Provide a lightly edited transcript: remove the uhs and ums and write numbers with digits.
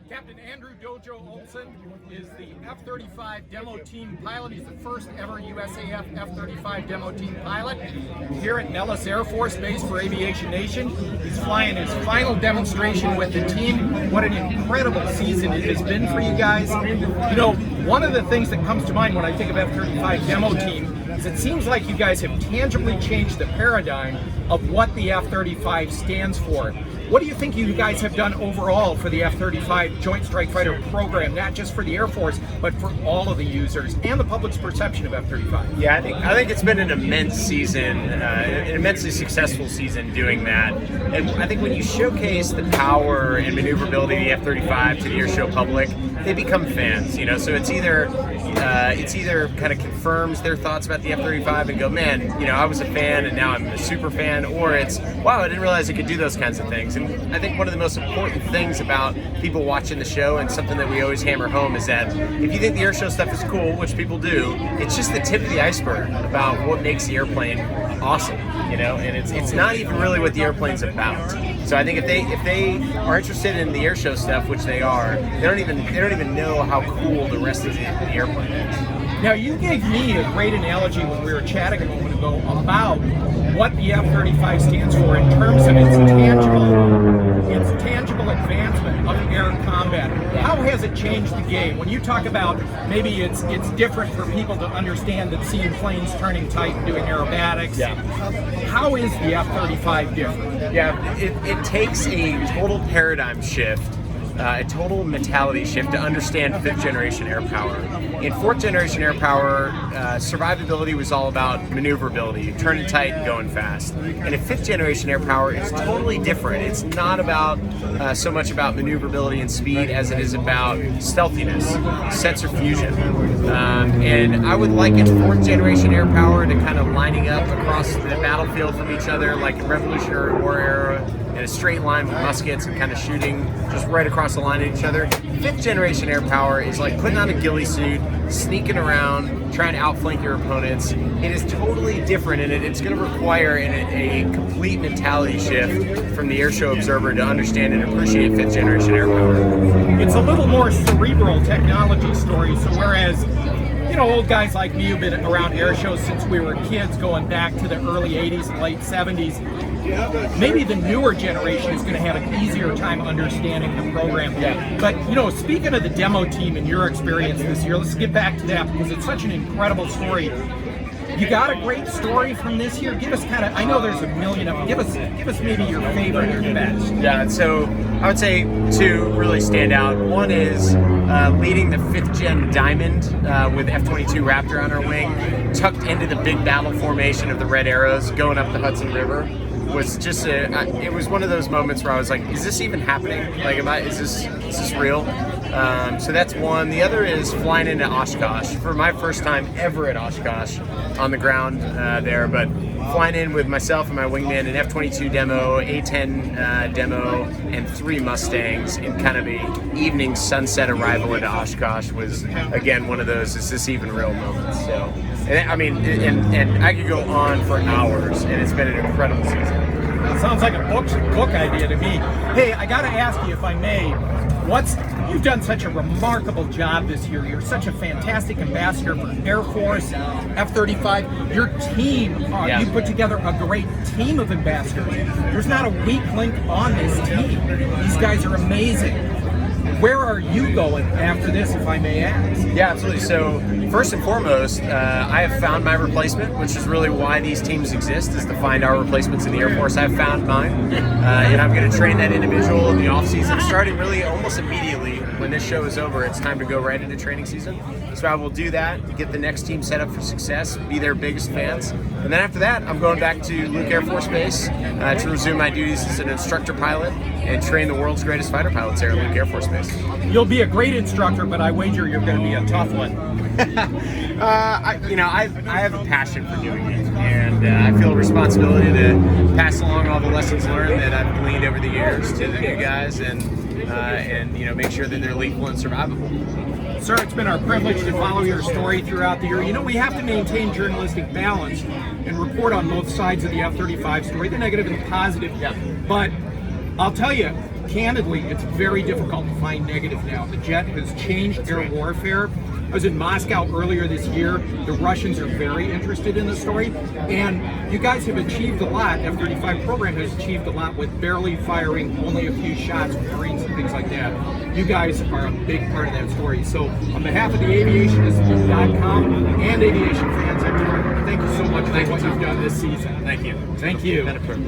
Captain Andrew Dojo Olson is the F-35 demo team pilot. He's the first ever USAF F-35 demo team pilot here at Nellis Air Force Base for Aviation Nation. He's flying his final demonstration with the team. What an incredible season it has been for you guys. You know, one of the things that comes to mind when I think of F-35 demo team is it seems like you guys have tangibly changed the paradigm of what the F-35 stands for. What do you think you guys have done overall for the F-35 Joint Strike Fighter program, not just for the Air Force, but for all of the users and the public's perception of F-35? Yeah, I think it's been an immense season, an immensely successful season doing that. And I think when you showcase the power and maneuverability of the F-35 to the airshow public, they become fans. You know, so it's either kind of confirms their thoughts about the F-35 and go, man, you know, I was a fan and now I'm a super fan, or it's, wow, I didn't realize it could do those kinds of things. And I think one of the most important things about people watching the show, and something that we always hammer home, is that if you think the airshow stuff is cool, which people do, it's just the tip of the iceberg about what makes the airplane awesome, you know, and it's not even really what the airplane's about. So I think if they are interested in the airshow stuff, which they are, they don't even know how cool the rest of the airplane is. Now, you gave me a great analogy when we were chatting a moment ago about what the F-35 stands for in terms of its tangible advancement of air combat. How has it changed the game? When you talk about maybe it's different for people to understand that seeing planes turning tight and doing aerobatics, how is the F-35 different? Yeah, it takes a total paradigm shift, a total mentality shift to understand fifth generation air power. In fourth generation air power, survivability was all about maneuverability, turning tight and going fast. And in fifth generation air power, it's totally different. It's not about so much about maneuverability and speed as it is about stealthiness, sensor fusion. And I would liken fourth generation air power to kind of lining up across the battlefield from each other like in Revolutionary War era, in a straight line with muskets and kind of shooting just right across the line at each other. Fifth generation air power is like putting on a ghillie suit, sneaking around, trying to outflank your opponents. It is totally different, and it's going to require a complete mentality shift from the airshow observer to understand and appreciate fifth generation air power. It's a little more cerebral technology story, so whereas old guys like me who've been around air shows since we were kids, going back to the early 80s and late 70s, maybe the newer generation is going to have an easier time understanding the program. But, speaking of the demo team and your experience this year, let's get back to that because it's such an incredible story. You got a great story from this year. Give us I know there's a million of them. Give us maybe your favorite or your best. Yeah, so I would say two really stand out. One is leading the 5th Gen Diamond with F-22 Raptor on our wing, tucked into the big battle formation of the Red Arrows, going up the Hudson River. Was just it was one of those moments where I was like, is this even happening? Like, is this real? So that's one. The other is flying into Oshkosh for my first time ever at Oshkosh on the ground there, but flying in with myself and my wingman, an F-22 demo, A-10 demo, and 3 Mustangs in kind of a evening sunset arrival into Oshkosh was, again, one of those, is this even real moments? So, and I could go on for hours, and it's been an incredible season. It sounds like a book idea to me. Hey, I got to ask you, if I may, you've done such a remarkable job this year. You're such a fantastic ambassador for Air Force, F-35. Your team, you put together a great team of ambassadors. There's not a weak link on this team. These guys are amazing. Where are you going after this, if I may ask? Yeah, absolutely. So first and foremost, I have found my replacement, which is really why these teams exist, is to find our replacements in the Air Force. I've found mine, and I'm going to train that individual in the off season, starting really almost immediately. When this show is over, it's time to go right into training season. So I will do that, get the next team set up for success, be their biggest fans. And then after that, I'm going back to Luke Air Force Base to resume my duties as an instructor pilot and train the world's greatest fighter pilots there at Luke Air Force Base. You'll be a great instructor, but I wager you're going to be a tough one. I have a passion for doing it, and I feel a responsibility to pass along all the lessons learned that I've gleaned over the years to the new guys, and make sure that they're lethal and survivable. Sir, it's been our privilege to follow your story throughout the year. We have to maintain journalistic balance and report on both sides of the F-35 story, the negative and the positive. Yeah. But I'll tell you, candidly, it's very difficult to find negative now. The jet has changed air warfare. I was in Moscow earlier this year. The Russians are very interested in the story, and you guys have achieved a lot. F-35 program has achieved a lot with barely firing only a few shots with Marines and things like that. You guys are a big part of that story. So on behalf of the Aviationist.com and aviation fans everywhere, thank you so much for what you've done this season. Thank you. Thank you. Been a privilege.